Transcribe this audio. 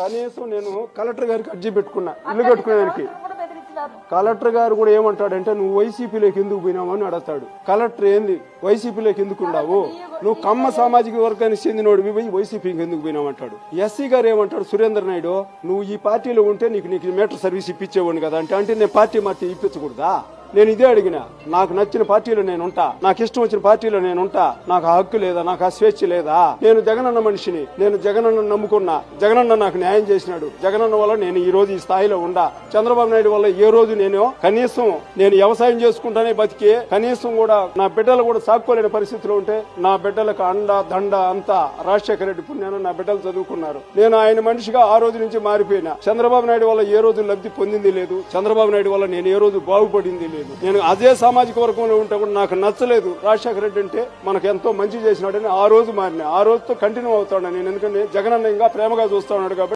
కనీసం నేను కలెక్టర్ గారికి అర్జీ పెట్టుకున్నా ఇల్లు కట్టుకునేదానికి. కలెక్టర్ గారు కూడా ఏమంటాడంటే నువ్వు వైసీపీలోకి ఎందుకు పోయినావు అని అడుగుతాడు. కలెక్టర్ ఏంది వైసీపీలోకి ఎందుకు ఉన్నావు, నువ్వు కమ్మ సామాజిక వర్గానికి చెందినోడివి పోయి వైసీపీకి ఎందుకు పోయినావు అంటాడు. ఎస్సీ గారు ఏమంటాడు, సురేందర్ నాయుడు నువ్వు ఈ పార్టీలో ఉంటే నీకు మీటర్ సర్వీస్ ఇప్పించేవాడిని కదా అంటే నేను పార్టీ మార్చి ఇప్పించకూడదా? నేను ఇదే అడిగిన, నాకు నచ్చిన పార్టీలో నేను ఉంటా, నాకు ఇష్టం వచ్చిన పార్టీలో నేను ఉంటా, నాకు ఆ హక్కు లేదా, నాకు ఆ స్వేచ్ఛ లేదా? నేను జగనన్న మనిషిని, నేను జగనన్న నమ్ముకున్నా, జగనన్న నాకు న్యాయం చేసినాడు, జగనన్న వల్ల నేను ఈ రోజు ఈ స్థాయిలో ఉండా. చంద్రబాబు నాయుడు వల్ల ఏ రోజు నేను కనీసం నేను వ్యవసాయం చేసుకుంటానే బతికి కనీసం కూడా నా బిడ్డలు కూడా సాక్కోలేని పరిస్థితిలో ఉంటే నా బిడ్డలకు అండ దండ అంతా రాజశేఖర రెడ్డి పుణ్యాను నా బిడ్డలు చదువుకున్నారు. నేను ఆయన మనిషిగా ఆ రోజు నుంచి మారిపోయినా. చంద్రబాబు నాయుడు వల్ల ఏ రోజు లబ్ధి పొందింది లేదు, చంద్రబాబు నాయుడు వల్ల నేను ఏ రోజు బాగుపడింది లేదు. నేను అదే సామాజిక వర్గంలో ఉంటే కూడా నాకు నచ్చలేదు. రాజశేఖర రెడ్డి అంటే మనకు ఎంతో మంచి చేసినాడని ఆ రోజు మారినా, ఆ రోజుతో కంటిన్యూ అవుతాడు నేను. ఎందుకంటే జగనన్న ఇంకా ప్రేమగా చూస్తా ఉన్నాడు కాబట్టి